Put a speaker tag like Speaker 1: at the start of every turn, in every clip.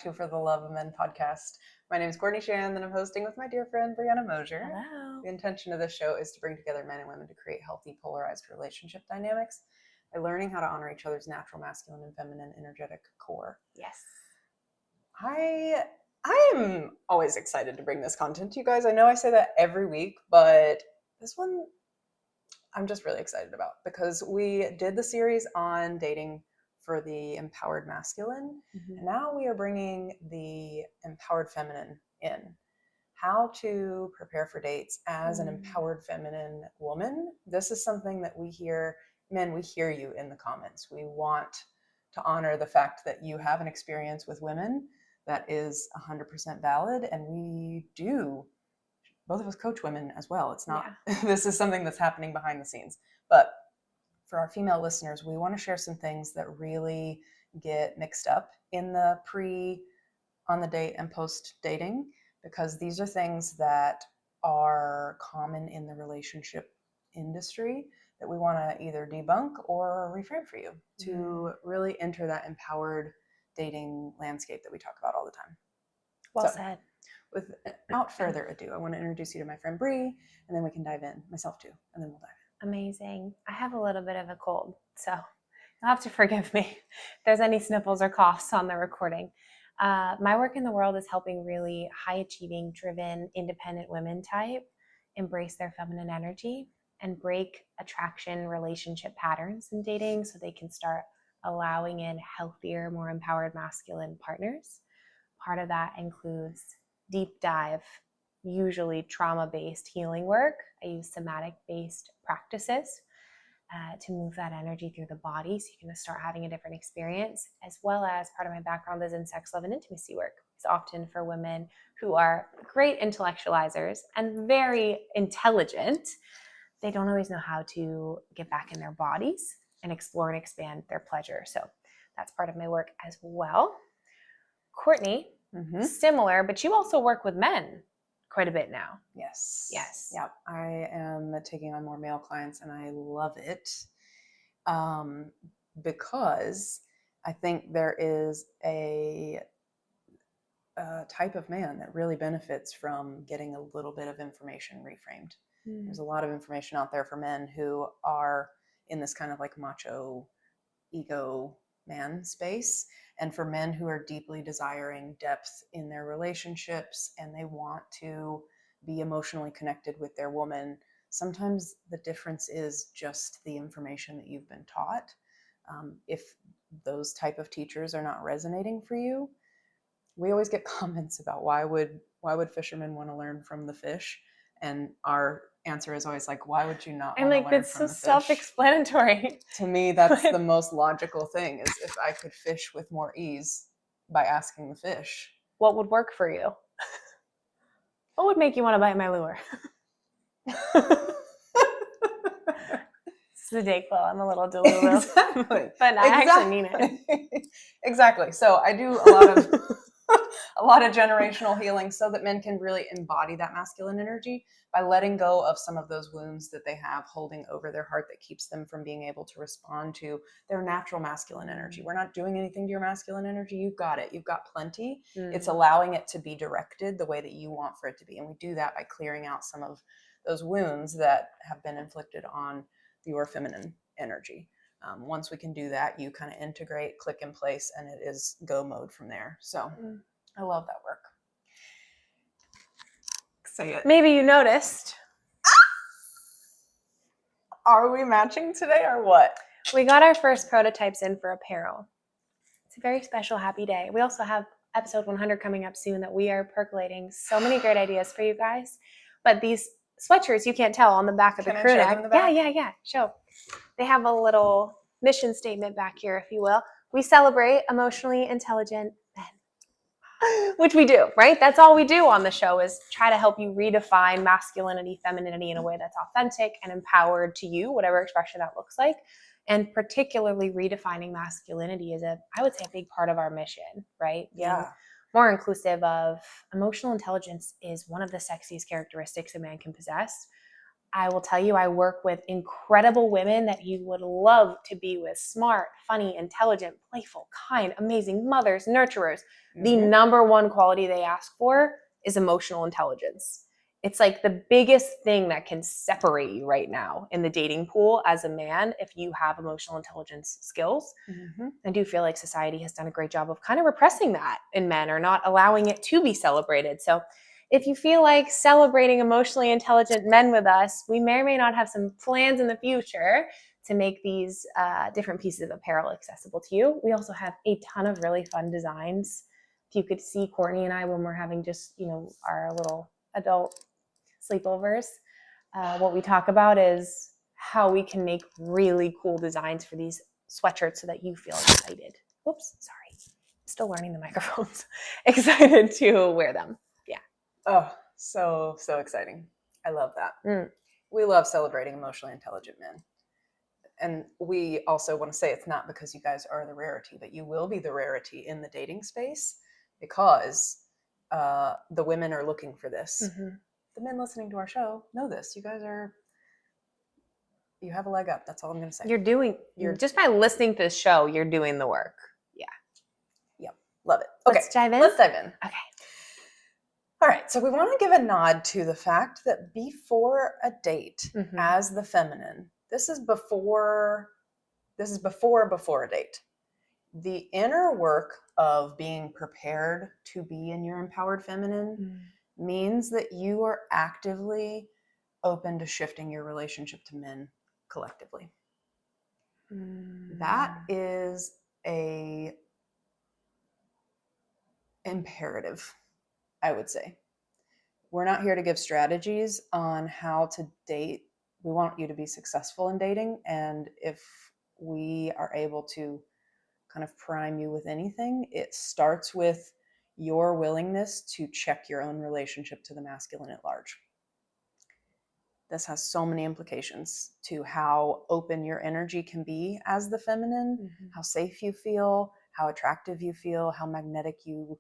Speaker 1: to For the Love of Men podcast. My name is Courtney and I'm hosting with my dear friend Brianna Mosier.
Speaker 2: Hello.
Speaker 1: The intention of this show is to bring together men and women to create healthy, polarized relationship dynamics by learning how to honor each other's natural masculine and feminine energetic core.
Speaker 2: Yes.
Speaker 1: I am always excited to bring this content to you guys. I know I say that every week, but this one I'm just really excited about because we did the series on dating for the empowered masculine. And now we are bringing the empowered feminine in. How to prepare for dates as an empowered feminine woman. This is something that we hear, men, we hear you in the comments. We want to honor the fact that you have an experience with women that is 100% valid. And we do, both of us coach women as well. It's not, This is something that's happening behind the scenes. But for our female listeners, we want to share some things that really get mixed up in the pre, on the date, and post dating, because these are things that are common in the relationship industry that we want to either debunk or reframe for you to really enter that empowered dating landscape that we talk about all the time.
Speaker 2: Well said.
Speaker 1: Without further ado, I want to introduce you to my friend Bree, and then we can dive in, myself too, and then we'll dive in.
Speaker 2: Amazing. I have a little bit of a cold, so you'll have to forgive me if there's any sniffles or coughs on the recording. My work in the world is helping really high-achieving, driven, independent women type embrace their feminine energy and break attraction relationship patterns in dating so they can start allowing in healthier, more empowered masculine partners. Part of that includes deep dive, usually trauma-based healing work. I use somatic-based practices to move that energy through the body so you can start having a different experience, as well as part of my background is in sex, love, and intimacy work. It's often for women who are great intellectualizers and very intelligent. They don't always know how to get back in their bodies and explore and expand their pleasure. So that's part of my work as well. Courtney, similar, but you also work with men quite a bit now.
Speaker 1: Yes.
Speaker 2: Yeah.
Speaker 1: I am taking on more male clients and I love it because I think there is a type of man that really benefits from getting a little bit of information reframed. There's a lot of information out there for men who are in this kind of like macho ego man space, and for men who are deeply desiring depth in their relationships and they want to be emotionally connected with their woman. Sometimes the difference is just the information that you've been taught. If those type of teachers are not resonating for you, we always get comments about why would fishermen want to learn from the fish? And our answer is always like, why would you not want to learn from the fish?
Speaker 2: That's so self-explanatory.
Speaker 1: To me, that's the most logical thing, is if I could fish with more ease by asking the fish.
Speaker 2: What would work for you? What would make you want to bite my lure? It's the Dayquil. I'm a little delulu.
Speaker 1: Exactly.
Speaker 2: But I actually mean it.
Speaker 1: Exactly. So I do a lot of generational healing so that men can really embody that masculine energy by letting go of some of those wounds that they have holding over their heart that keeps them from being able to respond to their natural masculine energy. We're not doing anything to your masculine energy. You've got it. You've got plenty. It's allowing it to be directed the way that you want for it to be. And we do that by clearing out some of those wounds that have been inflicted on your feminine energy. Once we can do that, you kind of integrate, click in place, and it is go mode from there. So I love that work. Say it.
Speaker 2: Maybe you noticed.
Speaker 1: Are we matching today or what?
Speaker 2: We got our first prototypes in for apparel. It's a very special, happy day. We also have episode 100 coming up soon that we are percolating so many great ideas for you guys. But these sweatshirts, you can't tell on the back of the crew neck. Yeah. Show. They have a little mission statement back here, if you will. We celebrate emotionally intelligent men, which we do, right? That's all we do on the show, is try to help you redefine masculinity, femininity in a way that's authentic and empowered to you, whatever expression that looks like. And particularly redefining masculinity is I would say, a big part of our mission, right?
Speaker 1: Yeah.
Speaker 2: More inclusive of emotional intelligence is one of the sexiest characteristics a man can possess. I will tell you, I work with incredible women that you would love to be with. Smart, funny, intelligent, playful, kind, amazing mothers, nurturers. The number one quality they ask for is emotional intelligence. It's like the biggest thing that can separate you right now in the dating pool as a man if you have emotional intelligence skills. I do feel like society has done a great job of kind of repressing that in men or not allowing it to be celebrated. So if you feel like celebrating emotionally intelligent men with us, we may or may not have some plans in the future to make these different pieces of apparel accessible to you. We also have a ton of really fun designs. If you could see Courtney and I when we're having just, our little adult sleepovers, what we talk about is how we can make really cool designs for these sweatshirts so that you feel excited. Whoops, sorry. Still learning the microphones. Excited to wear them.
Speaker 1: Oh, so exciting. I love that. We love celebrating emotionally intelligent men. And we also want to say it's not because you guys are the rarity, but you will be the rarity in the dating space because the women are looking for this. The men listening to our show know this. You guys you have a leg up. That's all I'm going to say.
Speaker 2: You're just by listening to the show, you're doing the work. Yeah.
Speaker 1: Yep. Love it. Okay.
Speaker 2: Let's dive in.
Speaker 1: Okay. All right, so we want to give a nod to the fact that before a date, as the feminine, this is before a date. The inner work of being prepared to be in your empowered feminine means that you are actively open to shifting your relationship to men collectively. That is a imperative, I would say. We're not here to give strategies on how to date. We want you to be successful in dating. And if we are able to kind of prime you with anything, it starts with your willingness to check your own relationship to the masculine at large. This has so many implications to how open your energy can be as the feminine, how safe you feel, how attractive you feel, how magnetic you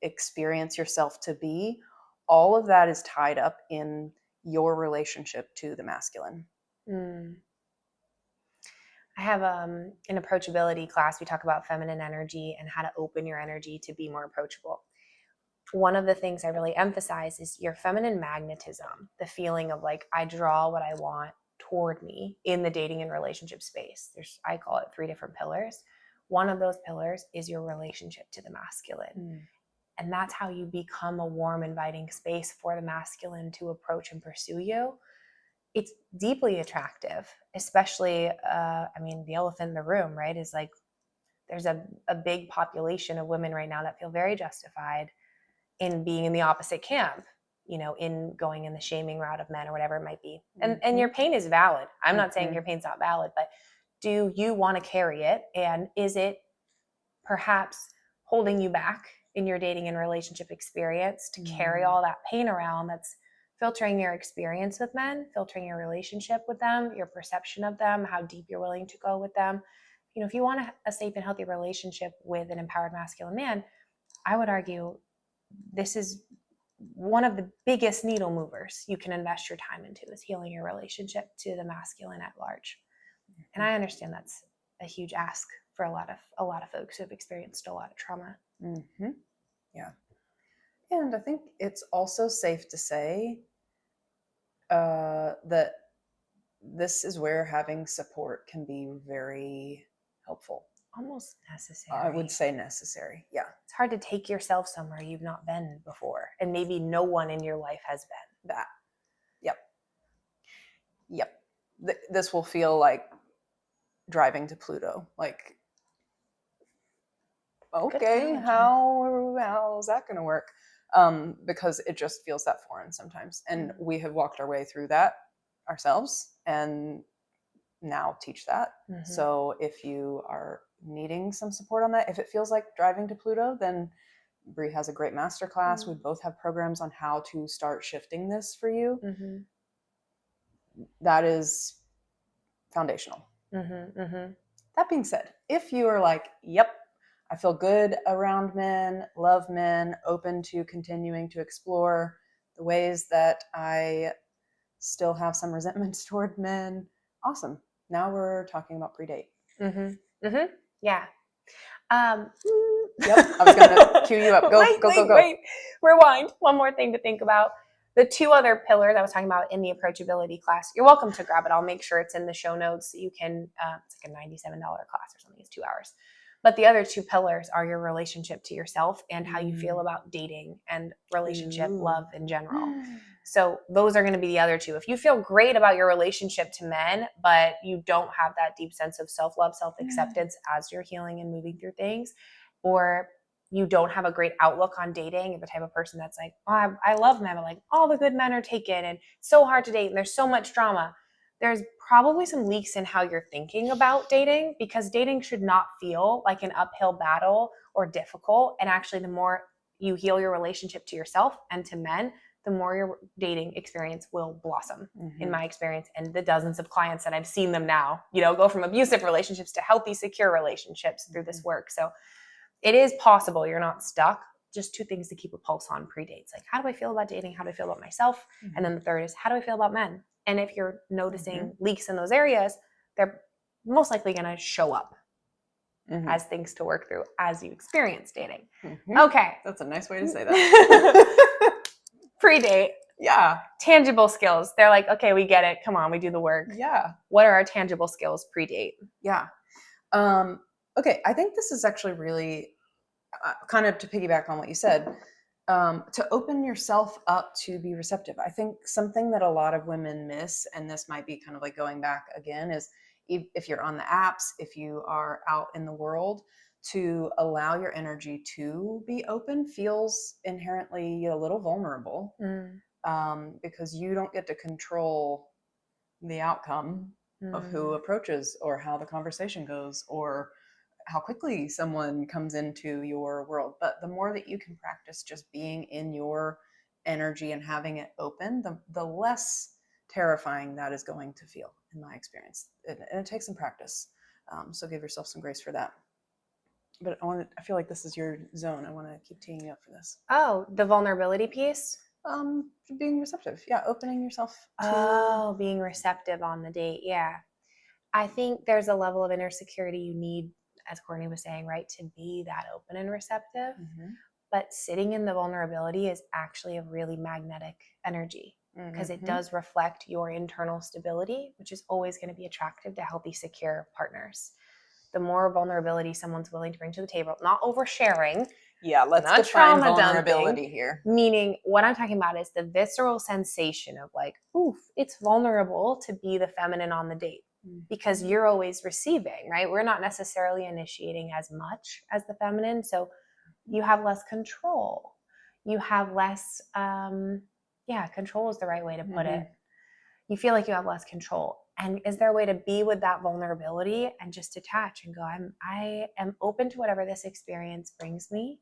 Speaker 1: experience yourself to be. All of that is tied up in your relationship to the masculine.
Speaker 2: I have an approachability class. We talk about feminine energy and how to open your energy to be more approachable. One of the things I really emphasize is your feminine magnetism, the feeling of like, I draw what I want toward me in the dating and relationship space. I call it 3 different pillars. One of those pillars is your relationship to the masculine. And that's how you become a warm, inviting space for the masculine to approach and pursue you. It's deeply attractive, especially, the elephant in the room, right, is like there's a big population of women right now that feel very justified in being in the opposite camp, in going in the shaming route of men or whatever it might be. And your pain is valid. I'm not saying your pain's not valid, but do you want to carry it? And is it perhaps holding you back in your dating and relationship experience to carry all that pain around that's filtering your experience with men, filtering your relationship with them, your perception of them, how deep you're willing to go with them? If you want a safe and healthy relationship with an empowered masculine man, I would argue this is one of the biggest needle movers you can invest your time into, is healing your relationship to the masculine at large. And I understand that's a huge ask for a lot of folks who have experienced a lot of trauma.
Speaker 1: Yeah. And I think it's also safe to say that this is where having support can be very helpful.
Speaker 2: Almost necessary.
Speaker 1: I would say necessary. Yeah.
Speaker 2: It's hard to take yourself somewhere you've not been before, and maybe no one in your life has been.
Speaker 1: That. Yep. This will feel like driving to Pluto. Like, okay, how's that going to work? Because it just feels that foreign sometimes. And we have walked our way through that ourselves and now teach that. So if you are needing some support on that, if it feels like driving to Pluto, then Bree has a great masterclass. We both have programs on how to start shifting this for you. That is foundational. That being said, if you are like, yep, I feel good around men, love men, open to continuing to explore the ways that I still have some resentments toward men. Awesome. Now we're talking about pre-date.
Speaker 2: Yeah.
Speaker 1: Yep. I was gonna cue you up. Go.
Speaker 2: Wait. Rewind. One more thing to think about. The two other pillars I was talking about in the approachability class. You're welcome to grab it. I'll make sure it's in the show notes so you can. It's like a $97 class or something. It's 2 hours. But the other two pillars are your relationship to yourself and how you feel about dating and relationship love in general. So those are going to be the other two. If you feel great about your relationship to men, but you don't have that deep sense of self-love, self-acceptance as you're healing and moving through things, or you don't have a great outlook on dating, you're the type of person that's like, oh, I love men, but like all the good men are taken and it's so hard to date and there's so much drama. There's probably some leaks in how you're thinking about dating, because dating should not feel like an uphill battle or difficult. And actually, the more you heal your relationship to yourself and to men, the more your dating experience will blossom, in my experience, and the dozens of clients that I've seen them now, go from abusive relationships to healthy, secure relationships through this work. So it is possible. You're not stuck. Just two things to keep a pulse on pre-dates. Like, how do I feel about dating? How do I feel about myself? And then the third is, how do I feel about men? And if you're noticing leaks in those areas, they're most likely going to show up as things to work through as you experience dating. Okay.
Speaker 1: That's a nice way to say that.
Speaker 2: Pre-date.
Speaker 1: Yeah.
Speaker 2: Tangible skills. They're like, okay, we get it. Come on, we do the work.
Speaker 1: Yeah.
Speaker 2: What are our tangible skills pre-date?
Speaker 1: Yeah. Okay. I think this is actually really kind of to piggyback on what you said, to open yourself up to be receptive. I think something that a lot of women miss, and this might be kind of like going back again, is if you're on the apps, if you are out in the world, to allow your energy to be open feels inherently a little vulnerable, because you don't get to control the outcome of who approaches or how the conversation goes or how quickly someone comes into your world. But the more that you can practice just being in your energy and having it open, the less terrifying that is going to feel, in my experience. And it takes some practice. So give yourself some grace for that. But I feel like this is your zone. I want to keep teeing you up for this.
Speaker 2: Oh, the vulnerability piece?
Speaker 1: Being receptive. Yeah, opening yourself to...
Speaker 2: Oh, being receptive on the date. Yeah. I think there's a level of inner security you need, as Courtney was saying, right, to be that open and receptive. But sitting in the vulnerability is actually a really magnetic energy, because it does reflect your internal stability, which is always going to be attractive to healthy, secure partners. The more vulnerability someone's willing to bring to the table, not oversharing.
Speaker 1: Yeah, let's define vulnerability here.
Speaker 2: Meaning, what I'm talking about is the visceral sensation of like, oof, it's vulnerable to be the feminine on the date, because you're always receiving, right? We're not necessarily initiating as much as the feminine. So you have less control. You have less, control is the right way to put it. You feel like you have less control. And is there a way to be with that vulnerability and just detach and go, I am open to whatever this experience brings me.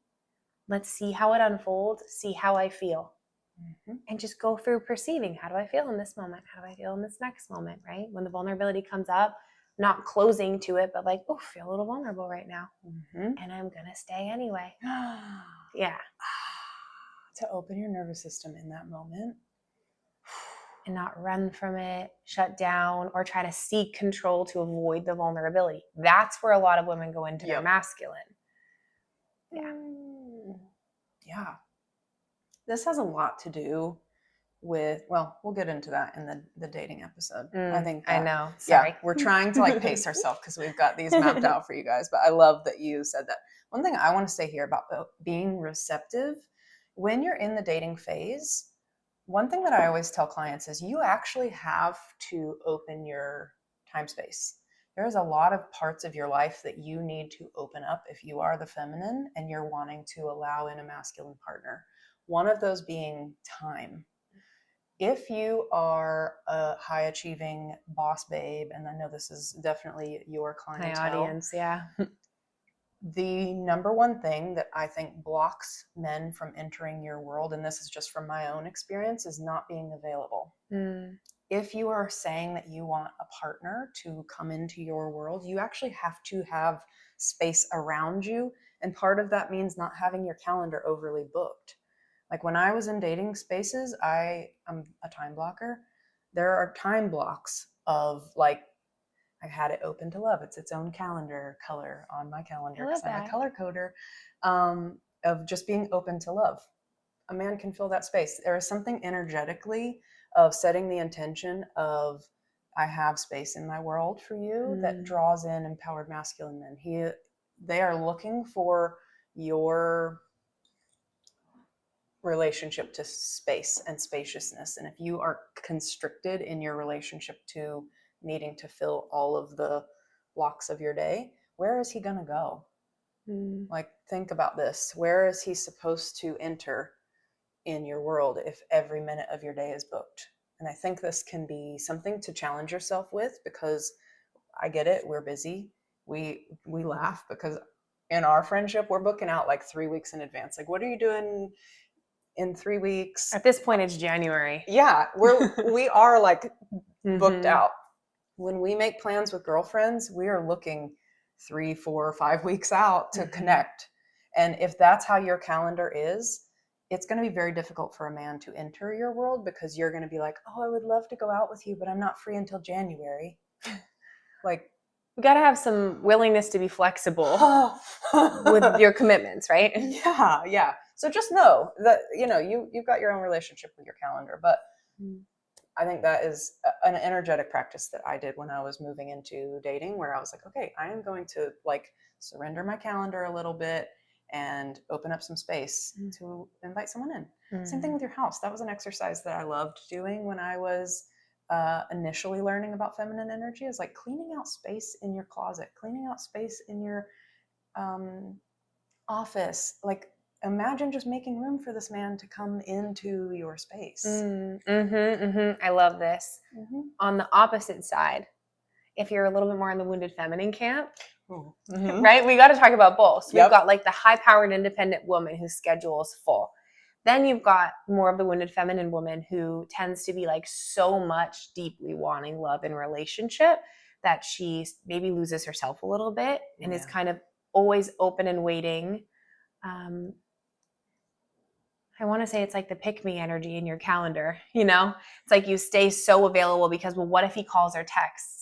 Speaker 2: Let's see how it unfolds, see how I feel. And just go through perceiving, how do I feel in this moment? How do I feel in this next moment, right? When the vulnerability comes up, not closing to it, but like, oh, I feel a little vulnerable right now. And I'm going to stay anyway. Yeah.
Speaker 1: To open your nervous system in that moment.
Speaker 2: And not run from it, shut down, or try to seek control to avoid the vulnerability. That's where a lot of women go into their masculine.
Speaker 1: Yeah. This has a lot to do with, well, we'll get into that in the dating episode. I think
Speaker 2: I know. Sorry.
Speaker 1: Yeah, we're trying to like pace ourselves because we've got these mapped out for you guys. But I love that you said that. One thing I want to say here about being receptive, when you're in the dating phase, one thing that I always tell clients is you actually have to open your time space. There's a lot of parts of your life that you need to open up if you are the feminine and you're wanting to allow in a masculine partner. One of those being time. If you are a high achieving boss babe, and I know this is definitely your clientele,
Speaker 2: my audience, yeah.
Speaker 1: The number one thing that I think blocks men from entering your world, and this is just from my own experience, is not being available. If you are saying that you want a partner to come into your world, you actually have to have space around you. And part of that means not having your calendar overly booked. Like when I was in dating spaces, I'm a time blocker. there are time blocks of like, I had it open to love. It's its own calendar color on my calendar because I'm a color coder, of just being open to love. A man can fill that space. There is something energetically of setting the intention of, I have space in my world for you, that draws in empowered masculine men. They are looking for your relationship to space and spaciousness. And if you are constricted in your relationship to needing to fill all of the blocks of your day, where is he going to go? Like, think about this. Where is he supposed to enter in your world if every minute of your day is booked? And I think this can be something to challenge yourself with, because I get it. We're busy. We laugh because in our friendship, we're booking out like 3 weeks in advance. Like, what are you doing in 3 weeks?
Speaker 2: At this point, it's January.
Speaker 1: Yeah, we are like booked out. When we make plans with girlfriends, we are looking 3, 4, 5 weeks out to connect. And if that's how your calendar is, it's going to be very difficult for a man to enter your world, because you're going to be like, oh, I would love to go out with you, but I'm not free until January. Like,
Speaker 2: we got to have some willingness to be flexible with your commitments, right?
Speaker 1: Yeah. So just know that, you've got your own relationship with your calendar, but I think that is an energetic practice that I did when I was moving into dating, where I was like, okay, I am going to like surrender my calendar a little bit and open up some space to invite someone in. Same thing with your house. That was an exercise that I loved doing when I was initially learning about feminine energy, is like cleaning out space in your closet, cleaning out space in your office. Like, imagine just making room for this man to come into your space.
Speaker 2: I love this. On the opposite side, if you're a little bit more in the wounded feminine camp, right? We got to talk about both. So we've got like the high-powered independent woman whose schedule is full. Then you've got more of the wounded feminine woman who tends to be like so much deeply wanting love and relationship that she maybe loses herself a little bit and is kind of always open and waiting. I want to say it's like the pick me energy in your calendar, It's like you stay so available because, well, what if he calls or texts?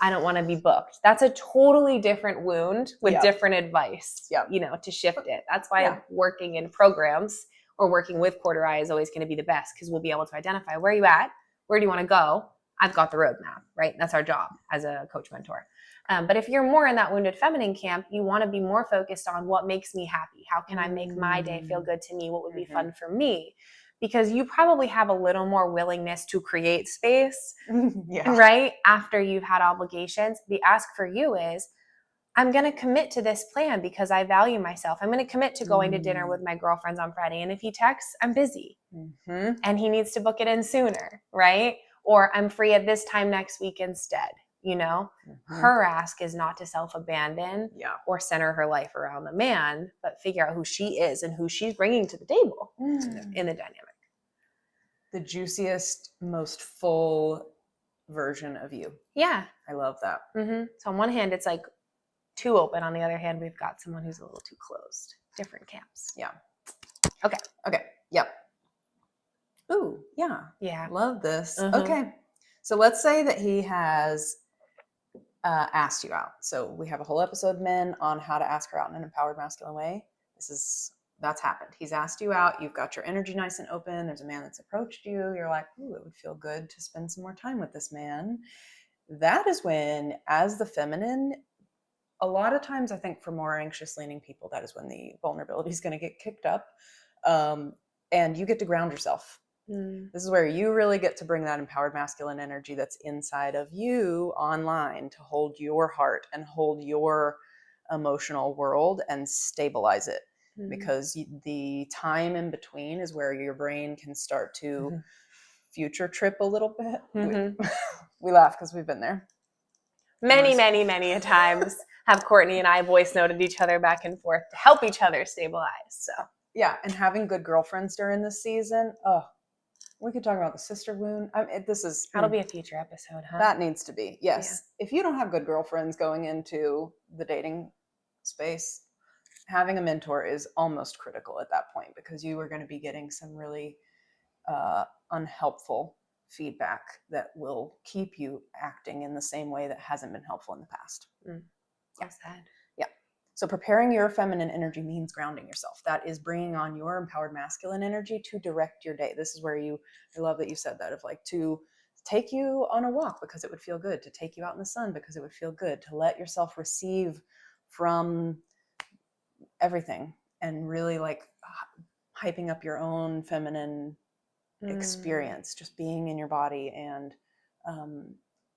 Speaker 2: I don't want to be booked. That's a totally different wound with different advice, to shift it. That's why working in programs or working with Quarter Eye is always going to be the best, because we'll be able to identify, where are you at? Where do you want to go? I've got the roadmap, right? That's our job as a coach mentor. But if you're more in that wounded feminine camp, you want to be more focused on what makes me happy. How can I make my day feel good to me? What would be fun for me? Because you probably have a little more willingness to create space, right? After you've had obligations. The ask for you is, I'm going to commit to this plan because I value myself. I'm going to commit to going to dinner with my girlfriends on Friday. And if he texts, I'm busy and he needs to book it in sooner, right? Or I'm free at this time next week instead. Her ask is not to self-abandon or center her life around the man, but figure out who she is and who she's bringing to the table in the dynamic.
Speaker 1: The juiciest, most full version of you.
Speaker 2: Yeah.
Speaker 1: I love that.
Speaker 2: So on one hand, it's like too open. On the other hand, we've got someone who's a little too closed. Different camps.
Speaker 1: Yeah.
Speaker 2: Okay.
Speaker 1: Yep. Ooh, yeah.
Speaker 2: Yeah.
Speaker 1: Love this. Okay. So let's say that he has asked you out. So we have a whole episode, men, on how to ask her out in an empowered masculine way. That's happened. He's asked you out. You've got your energy nice and open. There's a man that's approached you. You're like, ooh, it would feel good to spend some more time with this man. That is when, as the feminine, a lot of times I think for more anxious leaning people, that is when the vulnerability is going to get kicked up. And you get to ground yourself. This is where you really get to bring that empowered masculine energy that's inside of you online to hold your heart and hold your emotional world and stabilize it. Because the time in between is where your brain can start to future trip a little bit. We laugh because we've been there.
Speaker 2: Many a times have Courtney and I voice noted each other back and forth to help each other stabilize. So
Speaker 1: yeah, and having good girlfriends during this season. Oh, we could talk about the sister wound.
Speaker 2: That'll be a future episode, huh?
Speaker 1: That needs to be. Yes. Yeah. If you don't have good girlfriends going into the dating space, having a mentor is almost critical at that point, because you are going to be getting some really unhelpful feedback that will keep you acting in the same way that hasn't been helpful in the past.
Speaker 2: Well said.
Speaker 1: Yeah. So preparing your feminine energy means grounding yourself. That is bringing on your empowered masculine energy to direct your day. This is where I love that you said that, of like, to take you on a walk because it would feel good, to take you out in the sun because it would feel good, to let yourself receive from everything, and really like hyping up your own feminine experience, just being in your body and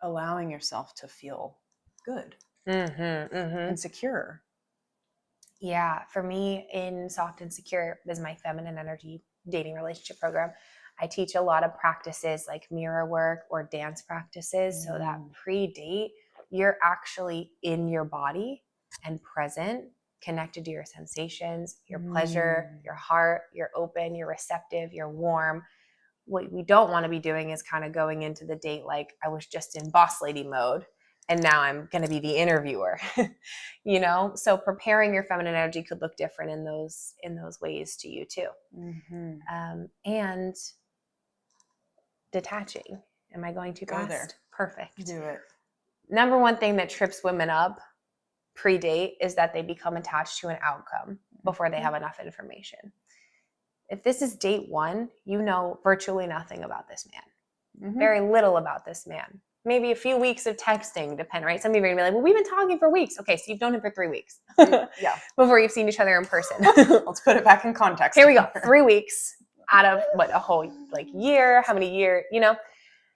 Speaker 1: allowing yourself to feel good and secure.
Speaker 2: Yeah, for me, in Soft and Secure is my feminine energy dating relationship program. I teach a lot of practices like mirror work or dance practices, so that pre-date, you're actually in your body and present, connected to your sensations, your pleasure, your heart, you're open, you're receptive, you're warm. What we don't want to be doing is kind of going into the date like I was just in boss lady mode and now I'm going to be the interviewer. You know, so preparing your feminine energy could look different in those ways to you too. And detaching. Am I going too fast?
Speaker 1: There.
Speaker 2: Perfect.
Speaker 1: Do it.
Speaker 2: Number one thing that trips women up pre-date is that they become attached to an outcome before they have enough information. If this is date one, you know virtually nothing about this man. Very little about this man. Maybe a few weeks of texting, right? Some of you are going to be like, well, we've been talking for weeks. Okay, so you've known him for 3 weeks.
Speaker 1: Yeah.
Speaker 2: Before you've seen each other in person.
Speaker 1: Let's put it back in context.
Speaker 2: Here we go. 3 weeks out of a whole year, how many years, you know?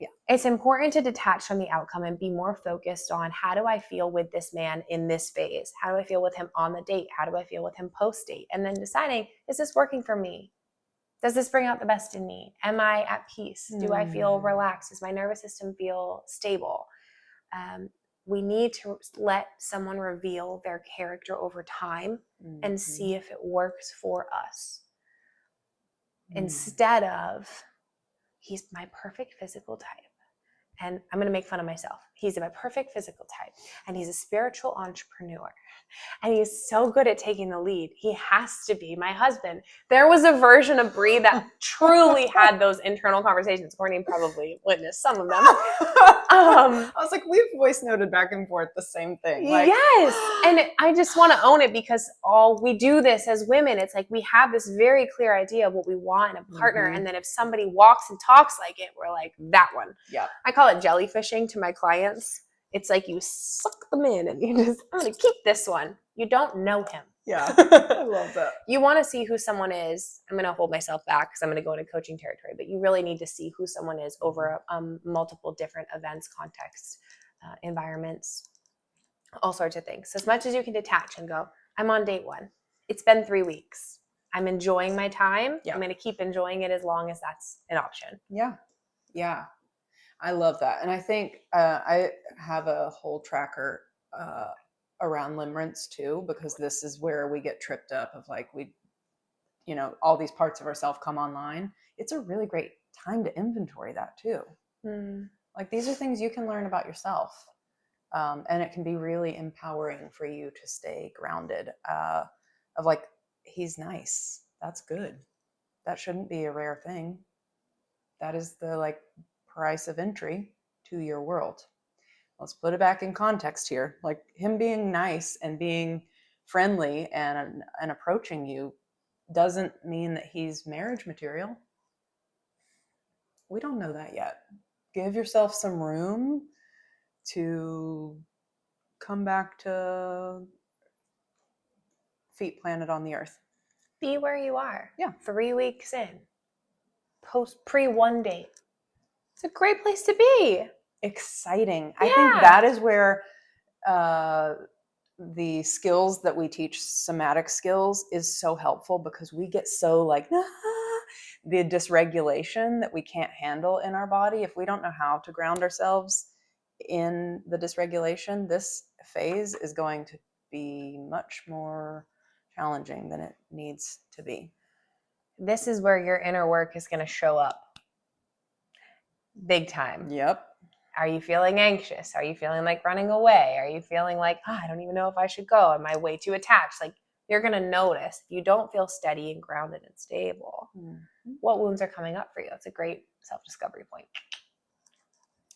Speaker 1: Yeah.
Speaker 2: It's important to detach from the outcome and be more focused on, how do I feel with this man in this phase? How do I feel with him on the date? How do I feel with him post date? And then deciding, is this working for me? Does this bring out the best in me? Am I at peace? Do I feel relaxed? Does my nervous system feel stable? We need to let someone reveal their character over time and see if it works for us. Instead of, he's my perfect physical type. And I'm going to make fun of myself. He's my perfect physical type. And he's a spiritual entrepreneur. And he's so good at taking the lead. He has to be my husband. There was a version of Brie that truly had those internal conversations. Courtney probably witnessed some of them.
Speaker 1: I was like, we've voice noted back and forth the same thing. Like,
Speaker 2: yes. And I just want to own it, because we do this as women. It's like we have this very clear idea of what we want in a partner. And then if somebody walks and talks like it, we're like, that one.
Speaker 1: Yeah.
Speaker 2: I call it jellyfishing to my clients. It's like you suck them in and I'm going to keep this one. You don't know him.
Speaker 1: Yeah. I love that.
Speaker 2: You want to see who someone is. I'm going to hold myself back because I'm going to go into coaching territory, but you really need to see who someone is over multiple different events, contexts, environments, all sorts of things. So as much as you can detach and go, I'm on date one. It's been 3 weeks. I'm enjoying my time. Yeah. I'm going to keep enjoying it as long as that's an option.
Speaker 1: Yeah. Yeah. I love that. And I think I have a whole tracker around limerence too, because this is where we get tripped up of like, all these parts of ourselves come online. It's a really great time to inventory that too. Like, these are things you can learn about yourself. And it can be really empowering for you to stay grounded of like, he's nice. That's good. That shouldn't be a rare thing. That is the price of entry to your world. Let's put it back in context here. Like, him being nice and being friendly and approaching you doesn't mean that he's marriage material. We don't know that yet. Give yourself some room to come back to feet planted on the earth.
Speaker 2: Be where you are.
Speaker 1: Yeah.
Speaker 2: 3 weeks in. Pre-1 date. It's a great place to be.
Speaker 1: Exciting. Yeah. I think that is where the skills that we teach, somatic skills, is so helpful, because we get so the dysregulation that we can't handle in our body. If we don't know how to ground ourselves in the dysregulation, this phase is going to be much more challenging than it needs to be.
Speaker 2: This is where your inner work is going to show up. Big time.
Speaker 1: Yep.
Speaker 2: Are you feeling anxious? Are you feeling like running away? Are you feeling like, I don't even know if I should go? Am I way too attached? Like, you're going to notice if you don't feel steady and grounded and stable, what wounds are coming up for you. It's a great self-discovery point.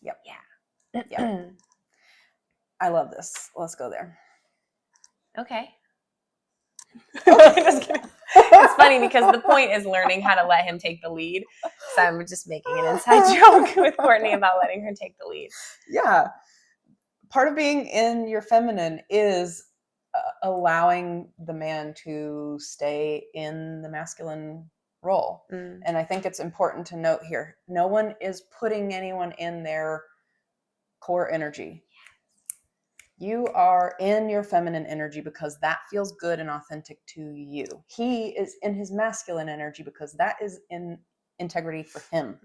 Speaker 1: Yep.
Speaker 2: Yeah.
Speaker 1: Yep. I love this. Let's go there.
Speaker 2: Okay. Just kidding. It's funny because the point is learning how to let him take the lead. So I'm just making an inside joke with Courtney about letting her take the lead.
Speaker 1: Yeah. Part of being in your feminine is allowing the man to stay in the masculine role. And I think it's important to note here, no one is putting anyone in their core energy. You are in your feminine energy because that feels good and authentic to you. He is in his masculine energy because that is in integrity for him.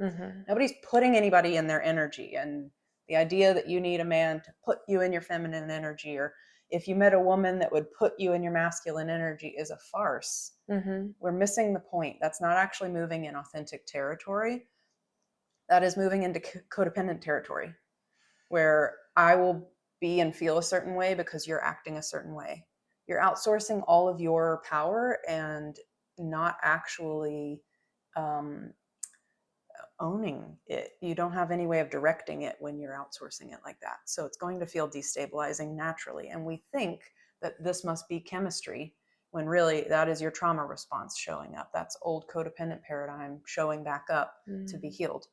Speaker 1: Nobody's putting anybody in their energy. And the idea that you need a man to put you in your feminine energy, or if you met a woman that would put you in your masculine energy, is a farce. We're missing the point. That's not actually moving in authentic territory. That is moving into codependent territory, where I will be and feel a certain way because you're acting a certain way. You're outsourcing all of your power and not actually owning it. You don't have any way of directing it when you're outsourcing it like that. So it's going to feel destabilizing naturally. And we think that this must be chemistry, when really that is your trauma response showing up. That's old codependent paradigm showing back up to be healed.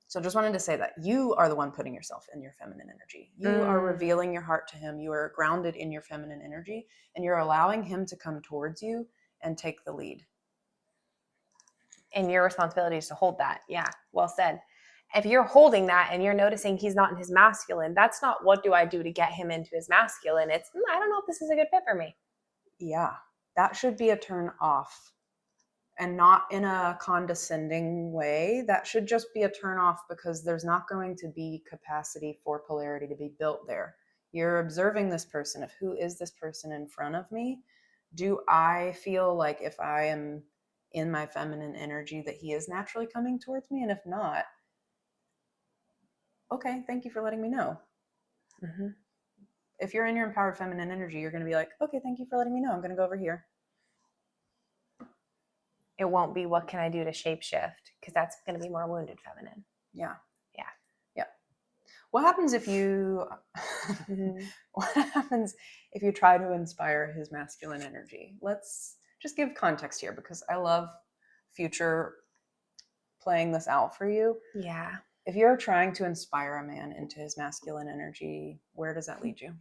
Speaker 1: So just wanted to say that you are the one putting yourself in your feminine energy. You are revealing your heart to him. You are grounded in your feminine energy, and you're allowing him to come towards you and take the lead.
Speaker 2: And your responsibility is to hold that. Yeah, well said. If you're holding that and you're noticing he's not in his masculine, that's not what do I do to get him into his masculine. It's, I don't know if this is a good fit for me.
Speaker 1: Yeah, that should be a turn off. And not in a condescending way. That should just be a turn off, because there's not going to be capacity for polarity to be built there. You're observing this person of who is this person in front of me. Do I feel like if I am in my feminine energy that he is naturally coming towards me? And if not, okay, thank you for letting me know. If you're in your empowered feminine energy, you're going to be like, okay, thank you for letting me know. I'm going to go over here.
Speaker 2: It won't be what can I do to shapeshift, because that's going to be more wounded feminine.
Speaker 1: Yeah.
Speaker 2: Yeah.
Speaker 1: What happens if you what happens if you try to inspire his masculine energy? Let's just give context here, because I love future playing this out for you.
Speaker 2: Yeah.
Speaker 1: If you're trying to inspire a man into his masculine energy, where does that lead you?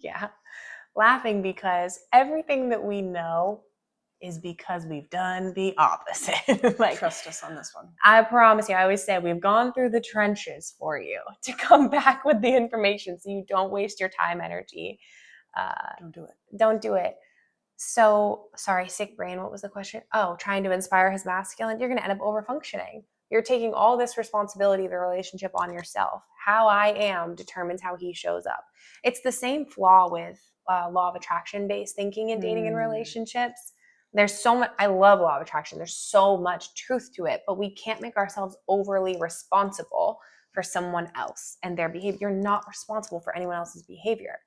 Speaker 2: Yeah. Laughing because everything that we know is because we've done the opposite. Like,
Speaker 1: trust us on this one.
Speaker 2: I promise you, I always say we've gone through the trenches for you to come back with the information so you don't waste your time, energy.
Speaker 1: Don't do it.
Speaker 2: Don't do it. So, sorry, sick brain. What was the question? Oh, trying to inspire his masculine. You're going to end up overfunctioning. You're taking all this responsibility of the relationship on yourself. How I am determines how he shows up. It's the same flaw with law of attraction based thinking in dating and relationships. There's so much, I love law of attraction. There's so much truth to it, but we can't make ourselves overly responsible for someone else and their behavior. You're not responsible for anyone else's behavior.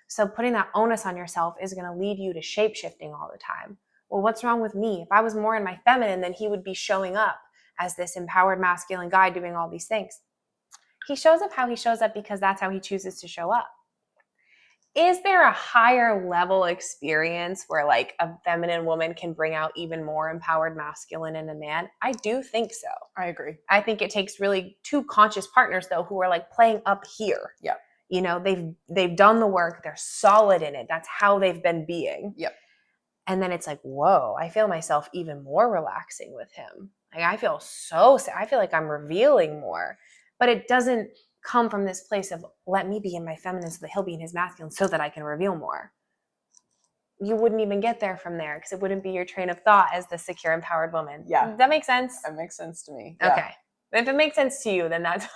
Speaker 2: So putting that onus on yourself is going to lead you to shape-shifting all the time. Well, what's wrong with me? If I was more in my feminine, then he would be showing up as this empowered masculine guy doing all these things. He shows up how he shows up because that's how he chooses to show up. Is there a higher level experience where like a feminine woman can bring out even more empowered masculine in a man? I do think so.
Speaker 1: I agree.
Speaker 2: I think it takes really two conscious partners though who are like playing up here.
Speaker 1: Yeah.
Speaker 2: You know, they've done the work. They're solid in it. That's how they've been being.
Speaker 1: Yep.
Speaker 2: And then it's like, whoa, I feel myself even more relaxing with him. Like I feel like I'm revealing more, but it doesn't come from this place of let me be in my feminine so that he'll be in his masculine so that I can reveal more. You wouldn't even get there from there because it wouldn't be your train of thought as the secure, empowered woman.
Speaker 1: Yeah.
Speaker 2: Does that make sense?
Speaker 1: That makes sense to me. Yeah.
Speaker 2: Okay. If it makes sense to you, then that's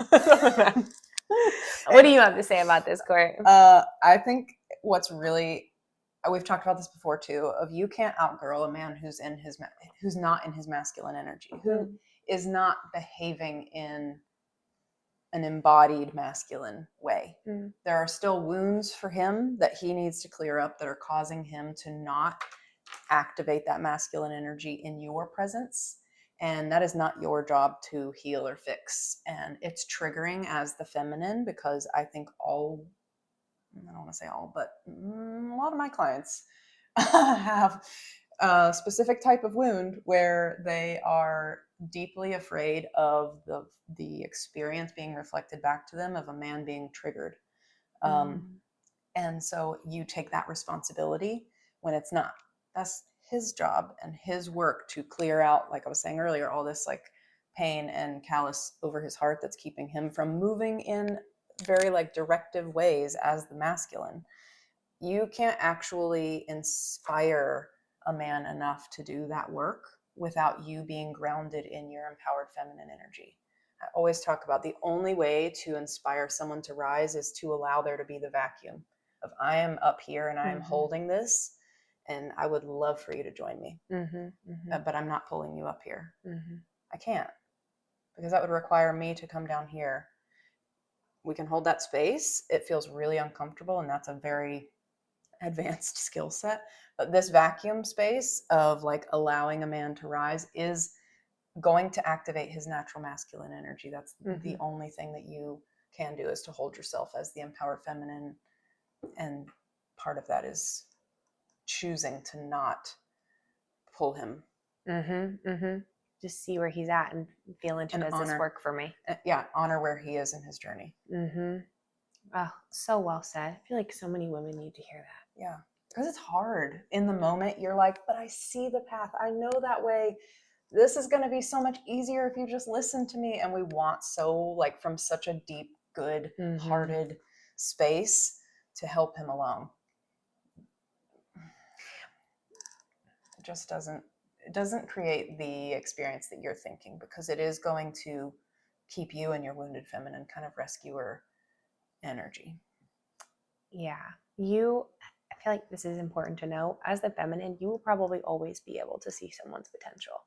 Speaker 2: what do you have to say about this, Court?
Speaker 1: I think what's really, we've talked about this before too, of you can't outgirl a man who's not in his masculine energy, who is not behaving in an embodied masculine way. There are still wounds for him that he needs to clear up that are causing him to not activate that masculine energy in your presence. And that is not your job to heal or fix. And it's triggering as the feminine, because I think I don't want to say all, but a lot of my clients have a specific type of wound where they are deeply afraid of the experience being reflected back to them of a man being triggered. And so you take that responsibility when it's not. That's his job and his work to clear out, like I was saying earlier, all this like pain and callous over his heart that's keeping him from moving in very like directive ways as the masculine. You can't actually inspire a man enough to do that work without you being grounded in your empowered feminine energy. I always talk about the only way to inspire someone to rise is to allow there to be the vacuum of I am up here and I am holding this, and I would love for you to join me. But I'm not pulling you up here. I can't, because that would require me to come down here. We can hold that space. It feels really uncomfortable, and that's a very advanced skill set. But this vacuum space of like allowing a man to rise is going to activate his natural masculine energy. That's the only thing that you can do, is to hold yourself as the empowered feminine. And part of that is choosing to not pull him.
Speaker 2: Just see where he's at and feel into, does this work for me?
Speaker 1: Yeah, honor where he is in his journey.
Speaker 2: Oh, so well said. I feel like so many women need to hear that.
Speaker 1: Yeah, because it's hard. In the moment, you're like, but I see the path. I know that way. This is going to be so much easier if you just listen to me. And we want so, like, from such a deep, good hearted space to help him along. It just doesn't create the experience that you're thinking, because it is going to keep you and your wounded feminine kind of rescuer energy.
Speaker 2: Yeah. I feel like this is important to know. As the feminine, you will probably always be able to see someone's potential.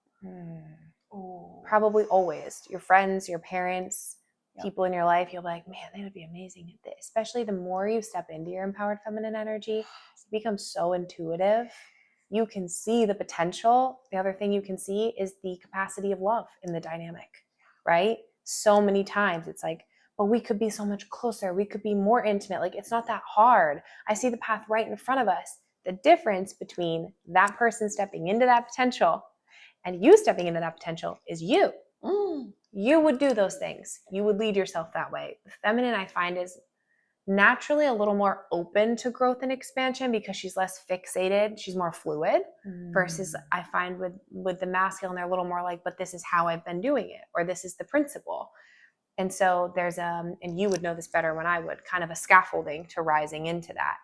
Speaker 2: Probably always. Your friends, your parents, people in your life, you'll be like, man, they would be amazing at this. Especially the more you step into your empowered feminine energy, it becomes so intuitive. You can see the potential. The other thing you can see is the capacity of love in the dynamic, right? So many times it's like, but we could be so much closer. We could be more intimate. Like, it's not that hard. I see the path right in front of us. The difference between that person stepping into that potential and you stepping into that potential is you. You would do those things. You would lead yourself that way. The feminine, I find, is naturally a little more open to growth and expansion because she's less fixated. She's more fluid versus I find with the masculine, they're a little more like, but this is how I've been doing it, or this is the principle. And so there's and you would know this better than I would, kind of a scaffolding to rising into that.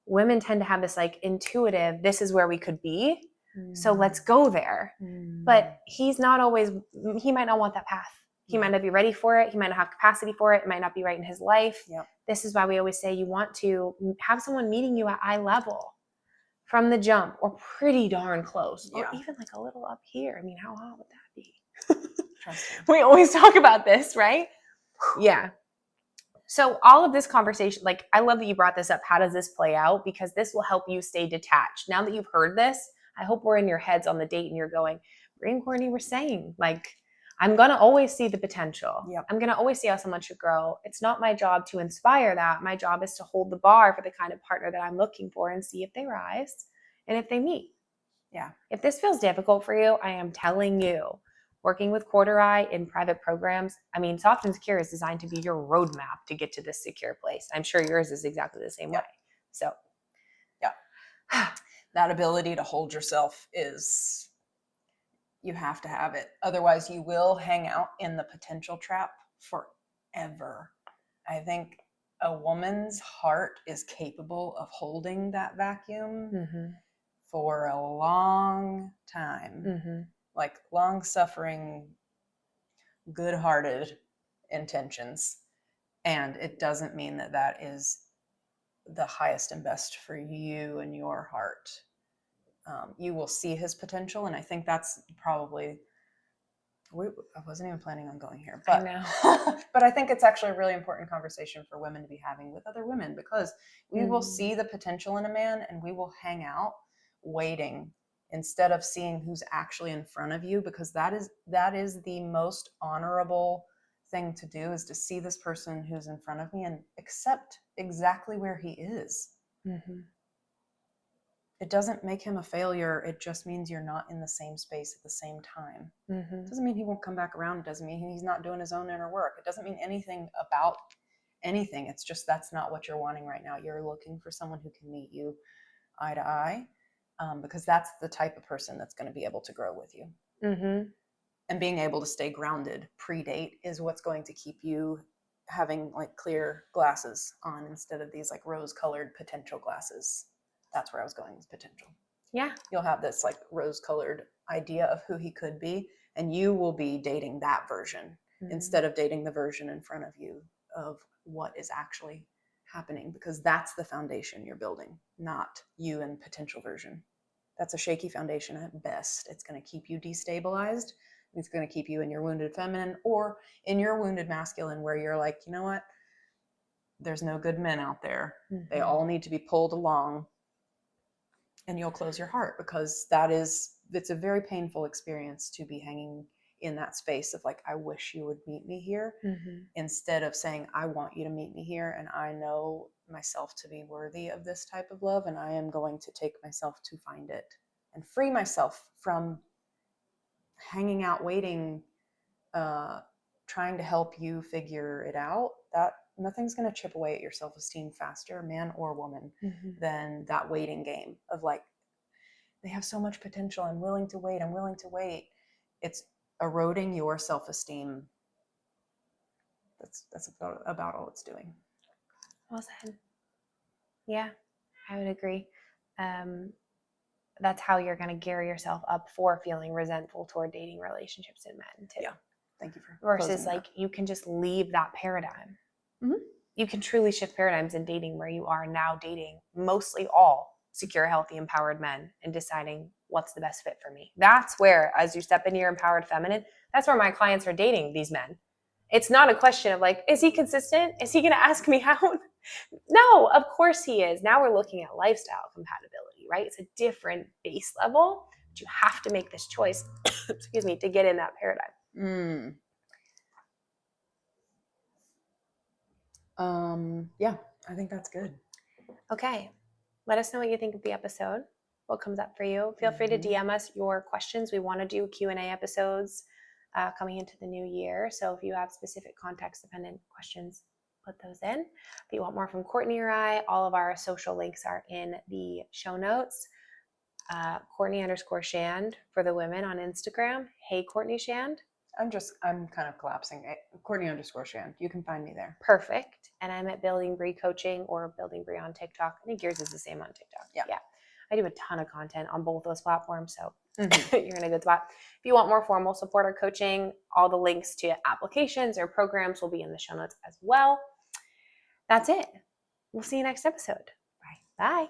Speaker 2: Women tend to have this like intuitive, this is where we could be, so let's go there. But he's not always, he might not want that path. He might not be ready for it. He might not have capacity for it. It might not be right in his life. This is why we always say you want to have someone meeting you at eye level from the jump, or pretty darn close, or even like a little up here. I mean, how hot would that be? We always talk about this, right? Yeah. So all of this conversation, like, I love that you brought this up. How does this play out? Because this will help you stay detached. Now that you've heard this, I hope we're in your heads on the date and you're going, Brie and Courtney were saying, like, I'm going to always see the potential. I'm going to always see how someone should grow. It's not my job to inspire that. My job is to hold the bar for the kind of partner that I'm looking for and see if they rise and if they meet. If this feels difficult for you, I am telling you, working with Quarter Eye in private programs, I mean, Soft and Secure is designed to be your roadmap to get to this secure place. I'm sure yours is exactly the same way. So,
Speaker 1: that ability to hold yourself is, you have to have it. Otherwise, you will hang out in the potential trap forever. I think a woman's heart is capable of holding that vacuum for a long time. Like long-suffering, good-hearted intentions. And it doesn't mean that that is the highest and best for you and your heart. You will see his potential, and I think that's probably, I wasn't even planning on going here, but I know. But I think it's actually a really important conversation for women to be having with other women, because we will see the potential in a man and we will hang out waiting instead of seeing who's actually in front of you, because that is the most honorable thing to do, is to see this person who's in front of me and accept exactly where he is.
Speaker 2: Mm-hmm.
Speaker 1: It doesn't make him a failure. It just means you're not in the same space at the same time.
Speaker 2: Mm-hmm.
Speaker 1: It doesn't mean he won't come back around. It doesn't mean he's not doing his own inner work. It doesn't mean anything about anything. It's just that's not what you're wanting right now. You're looking for someone who can meet you eye to eye, because that's the type of person that's going to be able to grow with you.
Speaker 2: Mm-hmm.
Speaker 1: And being able to stay grounded pre-date is what's going to keep you having like clear glasses on instead of these like rose-colored potential glasses. That's where I was going with potential.
Speaker 2: Yeah.
Speaker 1: You'll have this like rose-colored idea of who he could be, and you will be dating that version instead of dating the version in front of you of what is actually happening, because that's the foundation you're building, not you and potential version. That's a shaky foundation at best. It's going to keep you destabilized. It's going to keep you in your wounded feminine or in your wounded masculine, where you're like, you know what? There's no good men out there. They all need to be pulled along. And you'll close your heart, because it's a very painful experience to be hanging in that space of like, I wish you would meet me here, instead of saying, I want you to meet me here, and I know myself to be worthy of this type of love, and I am going to take myself to find it and free myself from hanging out, waiting, trying to help you figure it out. That nothing's going to chip away at your self-esteem faster, man or woman, than that waiting game of like, they have so much potential. I'm willing to wait. It's eroding your self-esteem. That's about all it's doing.
Speaker 2: Well said. Yeah, I would agree. That's how you're going to gear yourself up for feeling resentful toward dating relationships and men too.
Speaker 1: Yeah. Thank you for
Speaker 2: versus like you can just leave that paradigm. You can truly shift paradigms in dating, where you are now dating mostly all secure, healthy, empowered men and deciding what's the best fit for me. That's where, as you step into your empowered feminine, that's where my clients are dating these men. It's not a question of like, is he consistent? Is he going to ask me out? No, of course he is. Now we're looking at lifestyle compatibility, right? It's a different base level, but you have to make this choice, excuse me, to get in that paradigm.
Speaker 1: Yeah, I think that's good.
Speaker 2: Okay. Let us know what you think of the episode, what comes up for you. Feel free to DM us your questions. We want to do Q&A episodes coming into the new year. So if you have specific context-dependent questions, put those in. If you want more from Courtney or I, all of our social links are in the show notes. Courtney_Shand for the women on Instagram. Hey, Courtney Shand.
Speaker 1: I'm kind of collapsing. Courtney_Shand. You can find me there.
Speaker 2: Perfect. And I'm at Building Bree Coaching or Building Bree on TikTok. I think yours is the same on TikTok. Yeah. I do a ton of content on both those platforms, so you're in a good spot. If you want more formal support or coaching, all the links to applications or programs will be in the show notes as well. That's it. We'll see you next episode. Bye. Bye.